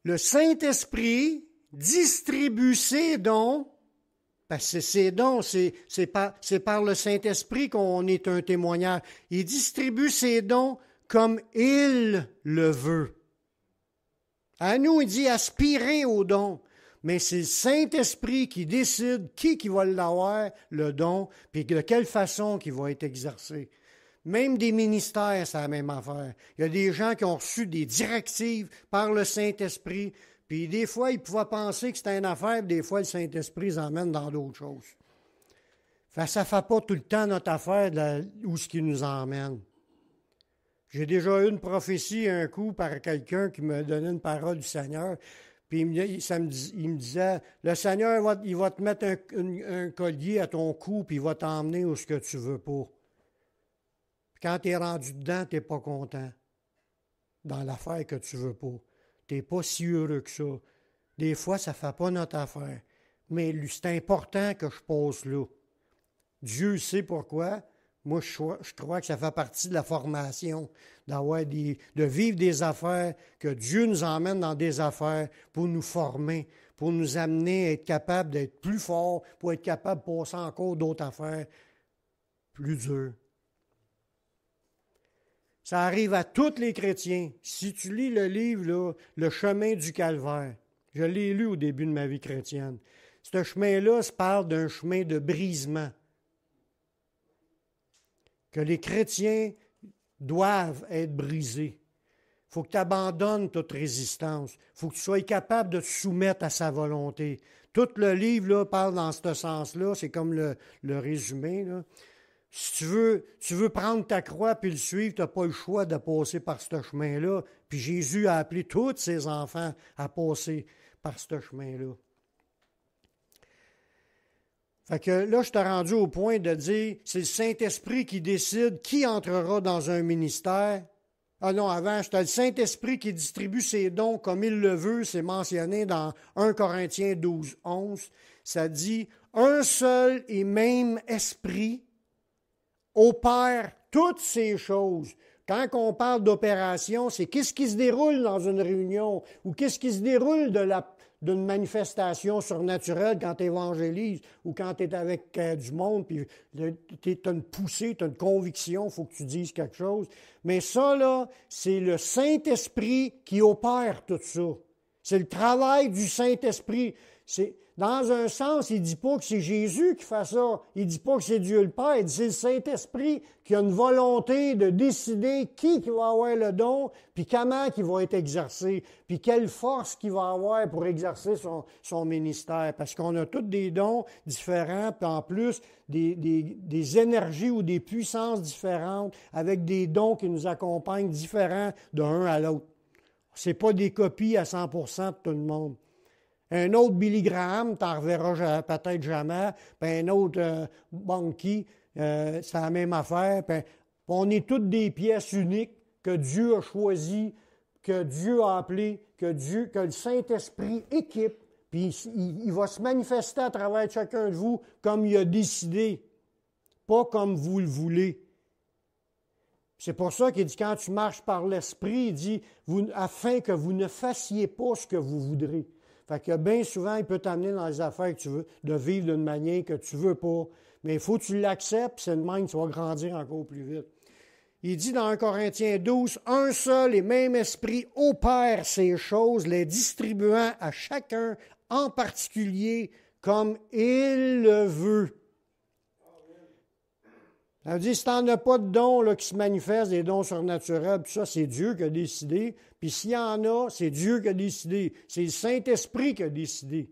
Le Saint-Esprit distribue ses dons, parce que ses dons, c'est par le Saint-Esprit qu'on est un témoignage. Il distribue ses dons comme il le veut. À nous, il dit aspirer aux dons. Mais c'est le Saint-Esprit qui décide qui va l'avoir, le don, puis de quelle façon qu'il va être exercé. Même des ministères, c'est la même affaire. Il y a des gens qui ont reçu des directives par le Saint-Esprit, puis des fois, ils pouvaient penser que c'était une affaire, puis des fois, le Saint-Esprit les emmène dans d'autres choses. Ça ne fait pas tout le temps notre affaire où ce qui nous emmène. J'ai déjà eu une prophétie un coup par quelqu'un qui me donnait une parole du Seigneur, puis il me disait, le Seigneur, il va te mettre un collier à ton cou, puis il va t'emmener où ce que tu veux pas. Quand tu es rendu dedans, tu n'es pas content dans l'affaire que tu veux pas. Tu n'es pas si heureux que ça. Des fois, ça ne fait pas notre affaire. Mais c'est important que je passe là. Dieu sait pourquoi. Moi, je crois que ça fait partie de la formation, de vivre des affaires, que Dieu nous emmène dans des affaires pour nous former, pour nous amener à être capable d'être plus forts, pour être capable de passer encore d'autres affaires plus dures. Ça arrive à tous les chrétiens. Si tu lis le livre, là, Le chemin du calvaire, je l'ai lu au début de ma vie chrétienne. Ce chemin-là se parle d'un chemin de brisement. Que les chrétiens doivent être brisés. Il faut que tu abandonnes toute résistance. Il faut que tu sois capable de te soumettre à sa volonté. Tout le livre là, parle dans ce sens-là. C'est comme le résumé, là. Si tu veux prendre ta croix puis le suivre, tu n'as pas le choix de passer par ce chemin-là. Puis Jésus a appelé tous ses enfants à passer par ce chemin-là. Fait que là, je t'ai rendu au point de dire, c'est le Saint-Esprit qui décide qui entrera dans un ministère. Ah non, avant, c'était le Saint-Esprit qui distribue ses dons comme il le veut. C'est mentionné dans 1 Corinthiens 12, 11. Ça dit, un seul et même esprit opère toutes ces choses. Quand on parle d'opération, c'est qu'est-ce qui se déroule dans une réunion ou qu'est-ce qui se déroule d'une manifestation surnaturelle quand tu évangélises ou quand tu es avec du monde, puis tu as une poussée, tu as une conviction, il faut que tu dises quelque chose. Mais ça, là, c'est le Saint-Esprit qui opère tout ça. C'est le travail du Saint-Esprit. Dans un sens, il ne dit pas que c'est Jésus qui fait ça. Il ne dit pas que c'est Dieu le Père. Il dit que c'est le Saint-Esprit qui a une volonté de décider qui va avoir le don, puis comment il va être exercé, puis quelle force qu'il va avoir pour exercer son ministère. Parce qu'on a tous des dons différents, puis en plus, des énergies ou des puissances différentes, avec des dons qui nous accompagnent différents d'un à l'autre. Ce n'est pas des copies à 100% de tout le monde. Un autre Billy Graham, tu n'en reverras peut-être jamais. Puis un autre Bunky, c'est la même affaire. Puis on est toutes des pièces uniques que Dieu a choisies, que Dieu a appelées, que le Saint-Esprit équipe. Puis il va se manifester à travers chacun de vous comme il a décidé, pas comme vous le voulez. C'est pour ça qu'il dit, quand tu marches par l'Esprit, il dit, afin que vous ne fassiez pas ce que vous voudrez. Fait que bien souvent, il peut t'amener dans les affaires que tu veux, de vivre d'une manière que tu ne veux pas. Mais il faut que tu l'acceptes, c'est de même que tu vas grandir encore plus vite. Il dit dans 1 Corinthiens 12, « Un seul et même esprit opère ces choses, les distribuant à chacun en particulier comme il le veut. » Ça veut dire, si tu n'en as pas de dons là, qui se manifestent, des dons surnaturels, tout ça, c'est Dieu qui a décidé. Puis s'il y en a, c'est Dieu qui a décidé. C'est le Saint-Esprit qui a décidé.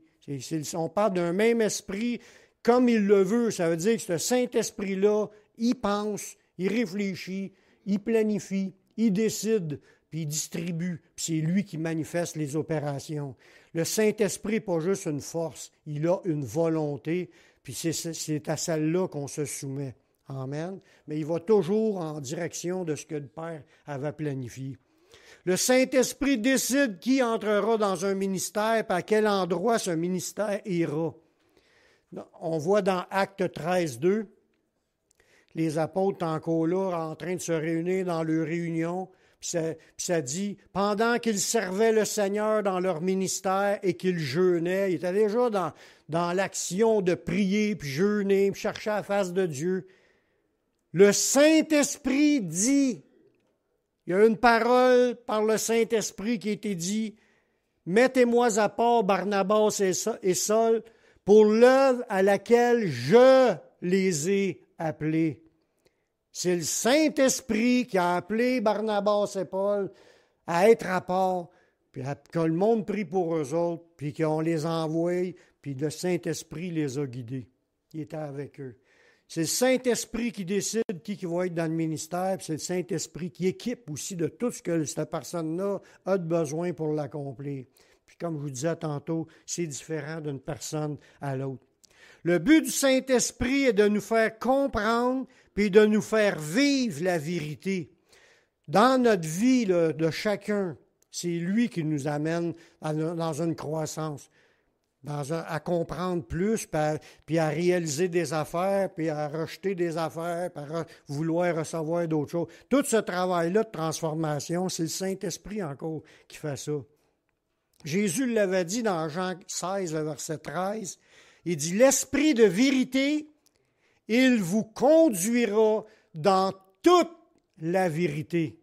On parle d'un même esprit comme il le veut. Ça veut dire que ce Saint-Esprit-là, il pense, il réfléchit, il planifie, il décide, puis il distribue, puis c'est lui qui manifeste les opérations. Le Saint-Esprit n'est pas juste une force, il a une volonté, puis c'est à celle-là qu'on se soumet. Amen. Mais il va toujours en direction de ce que le Père avait planifié. Le Saint-Esprit décide qui entrera dans un ministère et à quel endroit ce ministère ira. On voit dans Actes 13, 2, les apôtres encore là, en train de se réunir dans leur réunion, puis ça dit, pendant qu'ils servaient le Seigneur dans leur ministère et qu'ils jeûnaient, ils étaient déjà dans l'action de prier, puis jeûner, puis chercher la face de Dieu. Le Saint-Esprit dit, il y a une parole par le Saint-Esprit qui a été dit, « Mettez-moi à part Barnabas et Saul pour l'œuvre à laquelle je les ai appelés. » C'est le Saint-Esprit qui a appelé Barnabas et Paul à être à part, puis que le monde prie pour eux autres, puis qu'on les envoie, puis le Saint-Esprit les a guidés. Il était avec eux. C'est le Saint-Esprit qui décide qui va être dans le ministère, puis c'est le Saint-Esprit qui équipe aussi de tout ce que cette personne-là a de besoin pour l'accomplir. Puis comme je vous disais tantôt, c'est différent d'une personne à l'autre. Le but du Saint-Esprit est de nous faire comprendre puis de nous faire vivre la vérité. Dans notre vie là, de chacun, c'est lui qui nous amène dans une croissance. À comprendre plus, puis à réaliser des affaires, puis à rejeter des affaires, puis à vouloir recevoir d'autres choses. Tout ce travail-là de transformation, c'est le Saint-Esprit encore qui fait ça. Jésus l'avait dit dans Jean 16, le verset 13, il dit « L'Esprit de vérité, il vous conduira dans toute la vérité. »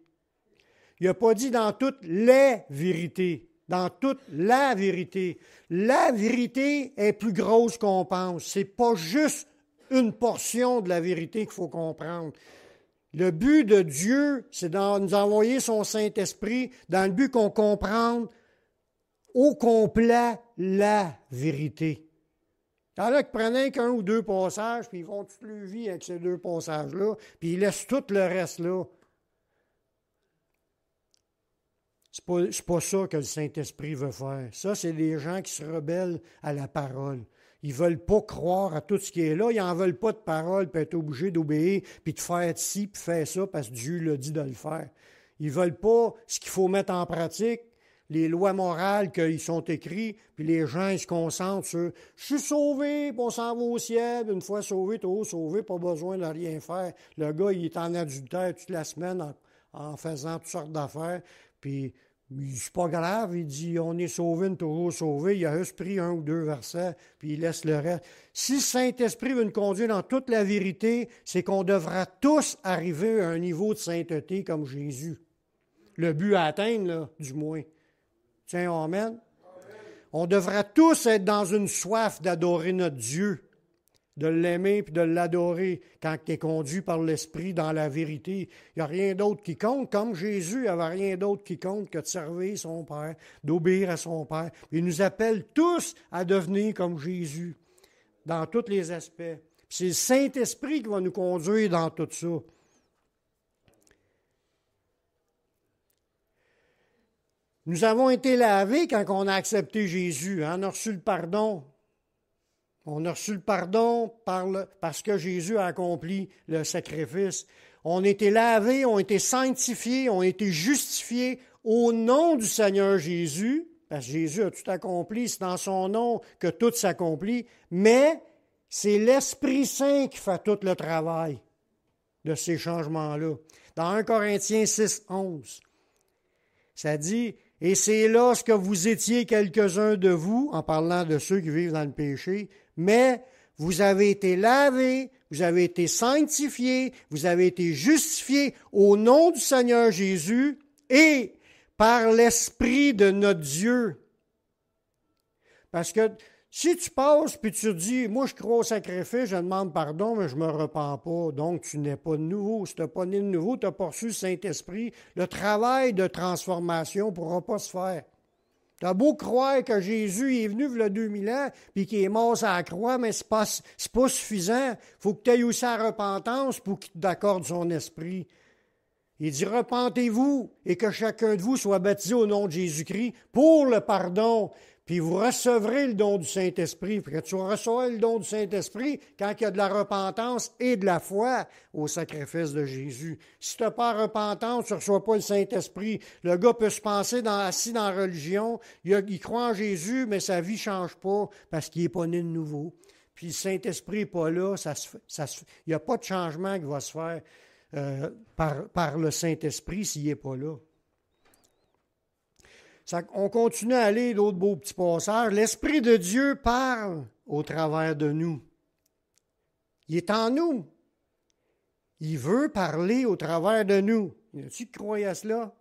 Il n'a pas dit dans toutes les vérités. Dans toute la vérité. La vérité est plus grosse qu'on pense. Ce n'est pas juste une portion de la vérité qu'il faut comprendre. Le but de Dieu, c'est de nous envoyer son Saint-Esprit dans le but qu'on comprenne au complet la vérité. Il y en a qui prennent qu'un ou deux passages, puis ils font toute leur vie avec ces deux passages-là, puis ils laissent tout le reste là. C'est pas ça que le Saint-Esprit veut faire. Ça, c'est des gens qui se rebellent à la parole. Ils ne veulent pas croire à tout ce qui est là. Ils n'en veulent pas de parole, puis être obligés d'obéir, puis de faire ci, puis faire ça, parce que Dieu l'a dit de le faire. Ils ne veulent pas ce qu'il faut mettre en pratique, les lois morales qui sont écrites, puis les gens ils se concentrent sur « Je suis sauvé, puis on s'en va au ciel. Une fois sauvé, t'es sauvé, pas besoin de rien faire. » Le gars, il est en adultère toute la semaine en faisant toutes sortes d'affaires, puis c'est pas grave, il dit on est sauvé, on est toujours sauvé. Il a juste pris un ou deux versets, puis il laisse le reste. Si le Saint-Esprit veut nous conduire dans toute la vérité, c'est qu'on devra tous arriver à un niveau de sainteté comme Jésus. Le but à atteindre, là, du moins. Tiens, amen. On devra tous être dans une soif d'adorer notre Dieu, de l'aimer puis de l'adorer quand tu es conduit par l'Esprit dans la vérité. Il n'y a rien d'autre qui compte. Comme Jésus, il n'y avait rien d'autre qui compte que de servir son Père, d'obéir à son Père. Il nous appelle tous à devenir comme Jésus dans tous les aspects. Puis c'est le Saint-Esprit qui va nous conduire dans tout ça. Nous avons été lavés quand on a accepté Jésus. On a reçu le pardon. On a reçu le pardon parce que Jésus a accompli le sacrifice. On a été lavés, on a été sanctifiés, on a été justifiés au nom du Seigneur Jésus, parce que Jésus a tout accompli, c'est dans son nom que tout s'accomplit, mais c'est l'Esprit Saint qui fait tout le travail de ces changements-là. Dans 1 Corinthiens 6, 11, ça dit... Et c'est lorsque vous étiez quelques-uns de vous, en parlant de ceux qui vivent dans le péché, mais vous avez été lavés, vous avez été sanctifiés, vous avez été justifiés au nom du Seigneur Jésus et par l'Esprit de notre Dieu. Parce que si tu passes puis tu dis, moi je crois au sacrifice, je demande pardon, mais je ne me repens pas, donc tu n'es pas de nouveau. Si tu n'as pas né de nouveau, tu n'as pas reçu le Saint-Esprit, le travail de transformation ne pourra pas se faire. Tu as beau croire que Jésus est venu il y a 2000 ans puis qu'il est mort sur la croix, mais ce n'est pas suffisant. Il faut que tu aies aussi la repentance pour qu'il t'accorde son esprit. Il dit, repentez-vous et que chacun de vous soit baptisé au nom de Jésus-Christ pour le pardon, puis vous recevrez le don du Saint-Esprit. Puis que tu reçois le don du Saint-Esprit quand il y a de la repentance et de la foi au sacrifice de Jésus. Si tu n'as pas repentance, tu ne reçois pas le Saint-Esprit. Le gars peut se penser assis dans la religion, il croit en Jésus, mais sa vie ne change pas parce qu'il n'est pas né de nouveau. Puis le Saint-Esprit n'est pas là, il n'y a pas de changement qui va se faire par le Saint-Esprit s'il n'est pas là. On continue à aller d'autres beaux petits passages. L'Esprit de Dieu parle au travers de nous. Il est en nous. Il veut parler au travers de nous. Y a-t-il qui croit à cela?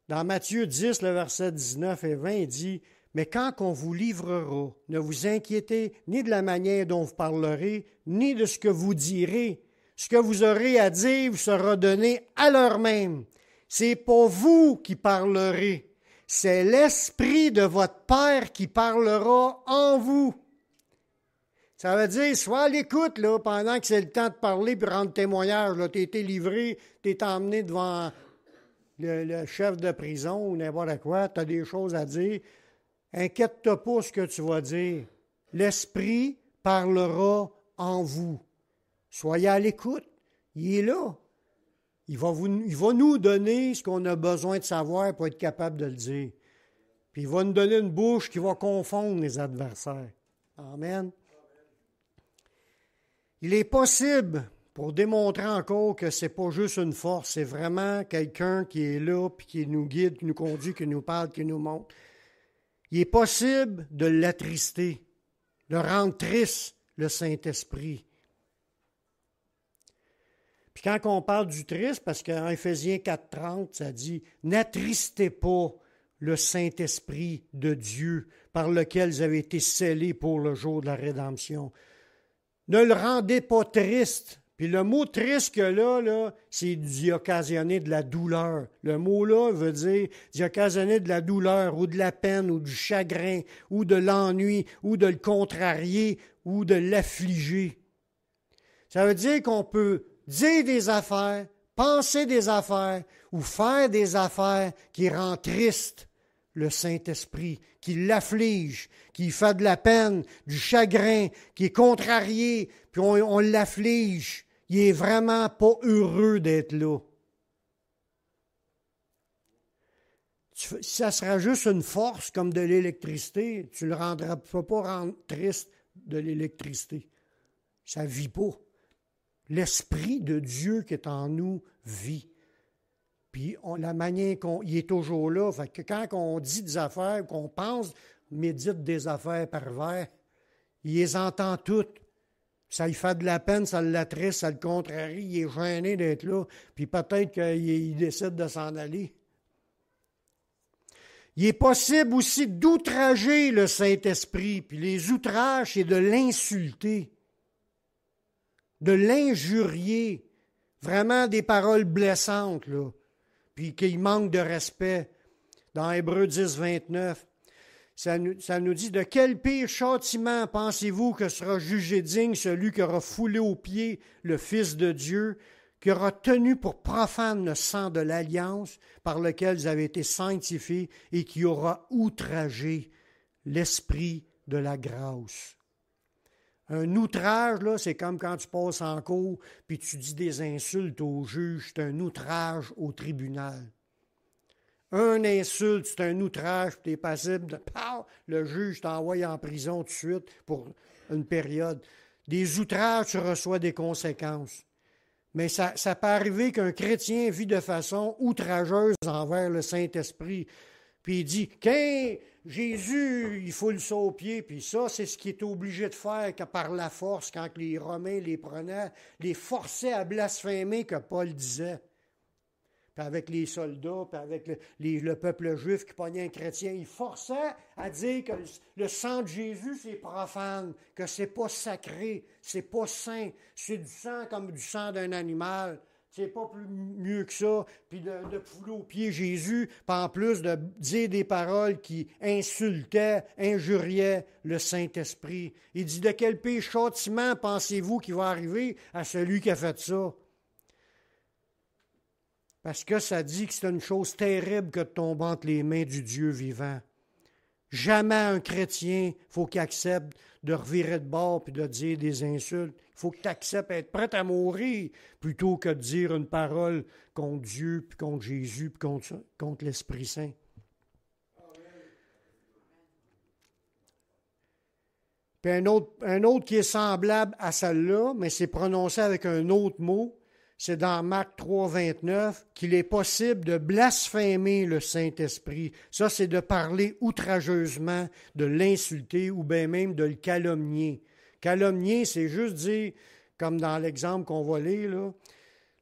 Dans Matthieu 10, le verset 19 et 20, il dit « Mais quand on vous livrera, ne vous inquiétez ni de la manière dont vous parlerez, ni de ce que vous direz. Ce que vous aurez à dire vous sera donné à l'heure même. C'est pas vous qui parlerez, c'est l'Esprit de votre Père qui parlera en vous. » Ça veut dire, sois à l'écoute là, pendant que c'est le temps de parler et rendre témoignage. Tu as été livré, tu es emmené devant le chef de prison ou n'importe quoi, tu as des choses à dire. Inquiète-toi pas ce que tu vas dire. L'Esprit parlera en vous. Soyez à l'écoute. Il est là. Il va nous donner ce qu'on a besoin de savoir pour être capable de le dire. Puis il va nous donner une bouche qui va confondre les adversaires. Amen. Il est possible, pour démontrer encore que ce n'est pas juste une force, c'est vraiment quelqu'un qui est là, puis qui nous guide, qui nous conduit, qui nous parle, qui nous montre. Il est possible de l'attrister, de rendre triste le Saint-Esprit. Puis quand on parle du triste, parce qu'en Éphésiens 4,30, ça dit « N'attristez pas le Saint-Esprit de Dieu par lequel vous avez été scellés pour le jour de la rédemption. » Ne le rendez pas triste. Puis le mot triste que là, c'est d'y occasionner de la douleur. Le mot-là veut dire d'y occasionner de la douleur ou de la peine ou du chagrin ou de l'ennui ou de le contrarier ou de l'affliger. Ça veut dire qu'on peut dire des affaires, penser des affaires ou faire des affaires qui rendent triste le Saint-Esprit, qui l'afflige, qui fait de la peine, du chagrin, qui est contrarié, puis on l'afflige. Il n'est vraiment pas heureux d'être là. Ça sera juste une force comme de l'électricité. Tu ne le peux pas rendre triste de l'électricité. Ça ne vit pas. L'Esprit de Dieu qui est en nous vit. Puis la manière il est toujours là. Fait que quand on dit des affaires, qu'on pense, médite des affaires pervers, il les entend toutes. Ça lui fait de la peine, ça l'attriste, ça le contrarie, il est gêné d'être là, puis peut-être qu'il décide de s'en aller. Il est possible aussi d'outrager le Saint-Esprit, puis les outrages, c'est de l'insulter, de l'injurier, vraiment des paroles blessantes, là, puis qu'il manque de respect. Dans Hébreux 10, 29, ça nous dit « De quel pire châtiment pensez-vous que sera jugé digne celui qui aura foulé aux pieds le Fils de Dieu, qui aura tenu pour profane le sang de l'alliance par lequel vous avez été sanctifiés et qui aura outragé l'Esprit de la grâce. » Un outrage, là, c'est comme quand tu passes en cour puis tu dis des insultes au juge, c'est un outrage au tribunal. Un insulte, c'est un outrage, puis tu es passible de le juge t'envoie en prison tout de suite pour une période. Des outrages, tu reçois des conséquences. Mais ça peut arriver qu'un chrétien vit de façon outrageuse envers le Saint-Esprit. Puis il dit, quand Jésus, il faut le sauver aux pieds, puis ça, c'est ce qu'il est obligé de faire que par la force, quand les Romains les prenaient, les forçaient à blasphémer, que Paul disait. Puis avec les soldats, puis avec le peuple juif qui pognait un chrétien, il forçait à dire que le sang de Jésus, c'est profane, que c'est pas sacré, c'est pas saint, c'est du sang comme du sang d'un animal. C'est pas plus mieux que ça, puis de fouler aux pieds Jésus, puis en plus de dire des paroles qui insultaient, injuriaient le Saint-Esprit. Il dit, de quel pire châtiment pensez-vous qu'il va arriver à celui qui a fait ça? Parce que ça dit que c'est une chose terrible que de tomber entre les mains du Dieu vivant. Jamais un chrétien, il faut qu'il accepte de revirer de bord puis de dire des insultes. Il faut que tu acceptes d'être prêt à mourir plutôt que de dire une parole contre Dieu, puis contre Jésus, puis contre l'Esprit Saint. Puis un autre qui est semblable à celle-là, mais c'est prononcé avec un autre mot, c'est dans Marc 3, 29, qu'il est possible de blasphémer le Saint-Esprit. Ça, c'est de parler outrageusement, de l'insulter ou bien même de le calomnier. Calomnier, c'est juste dire, comme dans l'exemple qu'on va lire, là,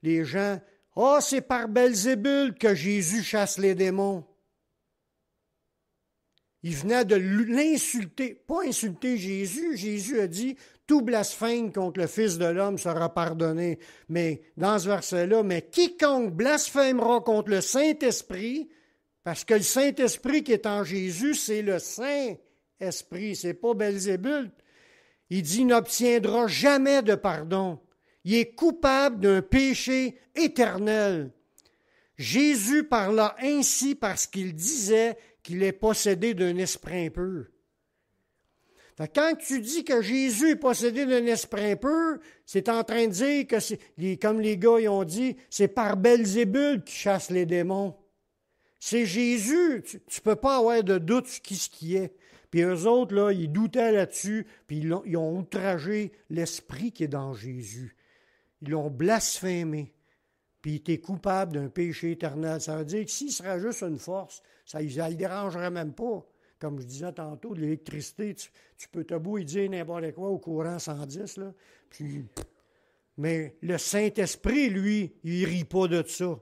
les gens, « Ah, c'est par Belzébul que Jésus chasse les démons. » Il venait de l'insulter, pas insulter Jésus. Jésus a dit, tout blasphème contre le Fils de l'homme sera pardonné. Mais dans ce verset-là, mais quiconque blasphémera contre le Saint-Esprit, parce que le Saint-Esprit qui est en Jésus, c'est le Saint-Esprit, c'est pas Belzébul. Il dit, n'obtiendra jamais de pardon. Il est coupable d'un péché éternel. Jésus parla ainsi parce qu'il disait qu'il est possédé d'un esprit impur. Quand tu dis que Jésus est possédé d'un esprit impur, c'est en train de dire que, comme les gars ils ont dit, c'est par Belzébul qui chasse les démons. C'est Jésus, tu ne peux pas avoir de doute sur ce qui est. Puis eux autres, là, ils doutaient là-dessus, puis ils ont outragé l'esprit qui est dans Jésus. Ils l'ont blasphémé, puis il était coupable d'un péché éternel. Ça veut dire que s'il serait juste une force, ça ne le dérangerait même pas. Comme je disais tantôt, de l'électricité, tu peux te beau y dire n'importe quoi au courant 110, là, puis... Mais le Saint-Esprit, lui, il ne rit pas de ça.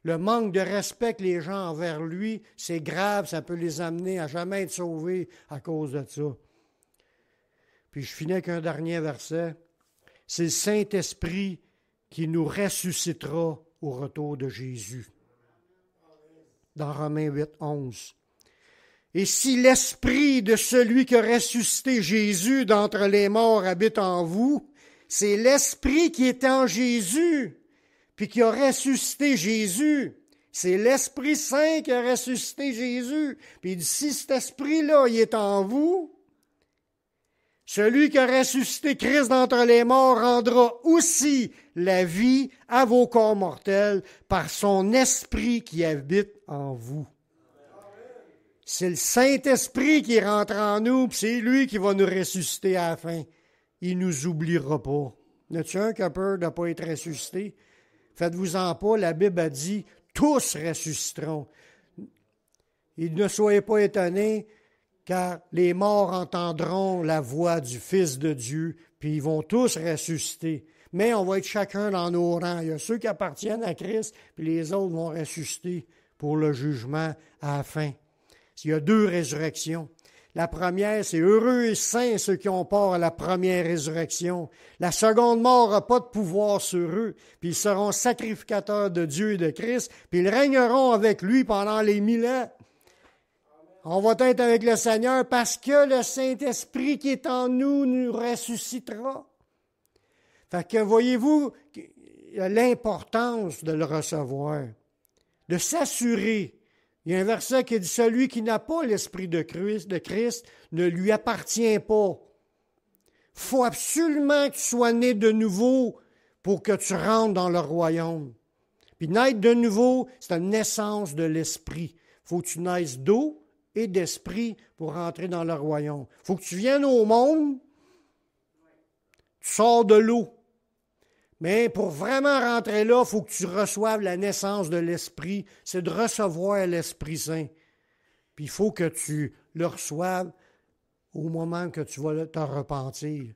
Le manque de respect que les gens envers lui, c'est grave, ça peut les amener à jamais être sauvés à cause de ça. Puis je finis avec un dernier verset. C'est le Saint-Esprit qui nous ressuscitera au retour de Jésus. Dans Romains 8, 11. Et si l'esprit de celui qui a ressuscité Jésus d'entre les morts habite en vous, c'est l'esprit qui est en Jésus, puis qui a ressuscité Jésus. C'est l'Esprit Saint qui a ressuscité Jésus. Puis il dit, si cet esprit-là, il est en vous, celui qui a ressuscité Christ d'entre les morts rendra aussi la vie à vos corps mortels par son esprit qui habite en vous. C'est le Saint-Esprit qui rentre en nous, puis c'est lui qui va nous ressusciter à la fin. Il ne nous oubliera pas. N'as-tu un qui a peur de ne pas être ressuscité? Faites-vous-en pas, la Bible a dit, tous ressusciteront. Et ne soyez pas étonnés, car les morts entendront la voix du Fils de Dieu, puis ils vont tous ressusciter. Mais on va être chacun dans nos rangs. Il y a ceux qui appartiennent à Christ, puis les autres vont ressusciter pour le jugement à la fin. Il y a 2 résurrections. La première, c'est heureux et saints ceux qui ont part à la première résurrection. La seconde mort n'a pas de pouvoir sur eux, puis ils seront sacrificateurs de Dieu et de Christ, puis ils régneront avec lui pendant les 1000 ans. On va être avec le Seigneur parce que le Saint-Esprit qui est en nous nous ressuscitera. Fait que voyez-vous l'importance de le recevoir, de s'assurer. Il y a un verset qui dit « Celui qui n'a pas l'Esprit de Christ ne lui appartient pas. » Il faut absolument que tu sois né de nouveau pour que tu rentres dans le royaume. Puis naître de nouveau, c'est une naissance de l'Esprit. Il faut que tu naisses d'eau et d'esprit pour rentrer dans le royaume. Il faut que tu viennes au monde, tu sors de l'eau. Mais pour vraiment rentrer là, il faut que tu reçoives la naissance de l'Esprit. C'est de recevoir l'Esprit Saint. Puis il faut que tu le reçoives au moment que tu vas te repentir.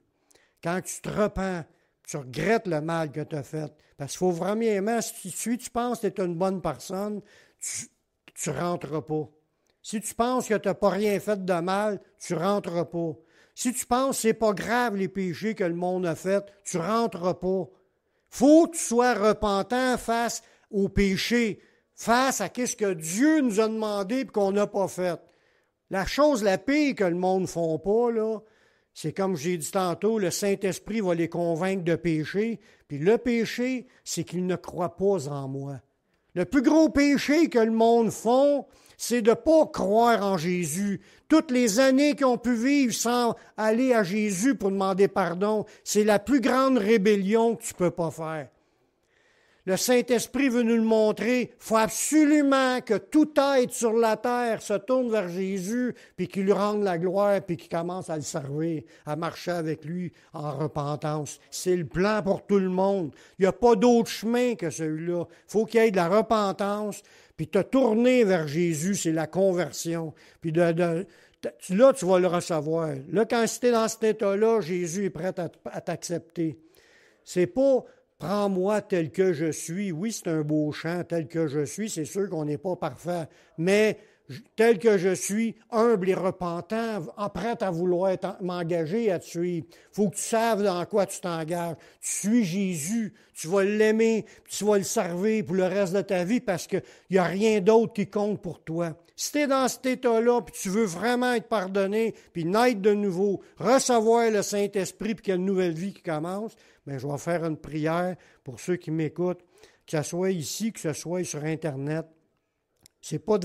Quand tu te repens, tu regrettes le mal que tu as fait. Parce qu'il faut vraiment, si tu penses que tu es une bonne personne, tu ne rentreras pas. Si tu penses que tu n'as pas rien fait de mal, tu ne rentreras pas. Si tu penses que ce n'est pas grave les péchés que le monde a fait, tu ne rentreras pas. Faut que tu sois repentant face au péché, face à ce que Dieu nous a demandé et qu'on n'a pas fait. La chose la pire que le monde ne font pas, là, c'est comme j'ai dit tantôt, le Saint-Esprit va les convaincre de péché. Puis le péché, c'est qu'ils ne croient pas en moi. Le plus gros péché que le monde font, c'est de ne pas croire en Jésus. Toutes les années qu'ils ont pu vivre sans aller à Jésus pour demander pardon, c'est la plus grande rébellion que tu ne peux pas faire. Le Saint-Esprit veut nous le montrer. Il faut absolument que tout être sur la terre se tourne vers Jésus, puis qu'il lui rende la gloire, puis qu'il commence à le servir, à marcher avec lui en repentance. C'est le plan pour tout le monde. Il n'y a pas d'autre chemin que celui-là. Il faut qu'il y ait de la repentance, puis te tourner vers Jésus, c'est la conversion. Puis là, tu vas le recevoir. Là, quand tu es dans cet état-là, Jésus est prêt à t'accepter. C'est pas... Prends-moi tel que je suis. Oui, c'est un beau chant, tel que je suis. C'est sûr qu'on n'est pas parfait. Mais tel que je suis, humble et repentant, prêt à vouloir m'engager à te suivre. Il faut que tu saves dans quoi tu t'engages. Tu suis Jésus, tu vas l'aimer, tu vas le servir pour le reste de ta vie parce qu'il n'y a rien d'autre qui compte pour toi. Si tu es dans cet état-là, puis tu veux vraiment être pardonné, puis naître de nouveau, recevoir le Saint-Esprit, puis qu'il y a une nouvelle vie qui commence, bien, je vais faire une prière pour ceux qui m'écoutent, que ce soit ici, que ce soit sur Internet. C'est pas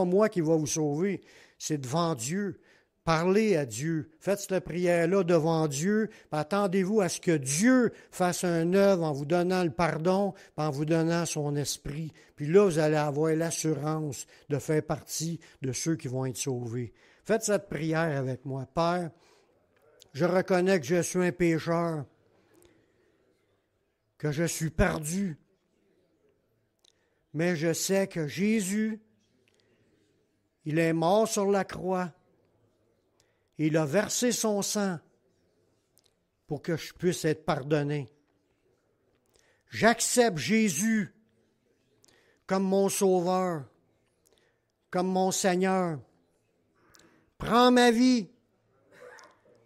moi qui va vous sauver, c'est devant Dieu. Parlez à Dieu. Faites cette prière-là devant Dieu. Puis attendez-vous à ce que Dieu fasse un œuvre en vous donnant le pardon, puis en vous donnant son esprit. Puis là, vous allez avoir l'assurance de faire partie de ceux qui vont être sauvés. Faites cette prière avec moi. Père, je reconnais que je suis un pécheur, que je suis perdu, mais je sais que Jésus, il est mort sur la croix. Il a versé son sang pour que je puisse être pardonné. J'accepte Jésus comme mon Sauveur, comme mon Seigneur. Prends ma vie,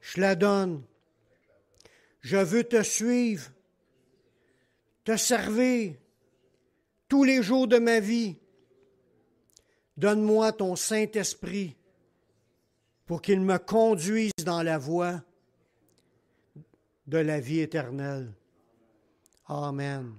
je la donne. Je veux te suivre, te servir tous les jours de ma vie. Donne-moi ton Saint-Esprit pour qu'il me conduise dans la voie de la vie éternelle. Amen.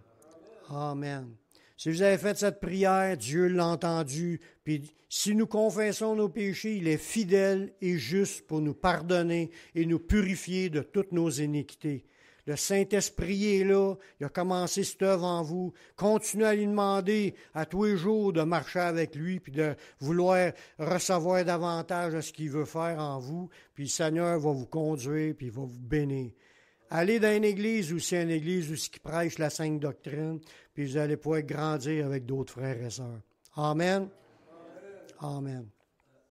Amen. Si vous avez fait cette prière, Dieu l'a entendu. Puis si nous confessons nos péchés, il est fidèle et juste pour nous pardonner et nous purifier de toutes nos iniquités. Le Saint-Esprit est là, il a commencé cette œuvre en vous. Continuez à lui demander à tous les jours de marcher avec lui, puis de vouloir recevoir davantage de ce qu'il veut faire en vous. Puis le Seigneur va vous conduire, puis il va vous bénir. Allez dans une église où c'est une église où qui prêche la sainte doctrine, puis vous allez pouvoir grandir avec d'autres frères et sœurs. Amen. Amen.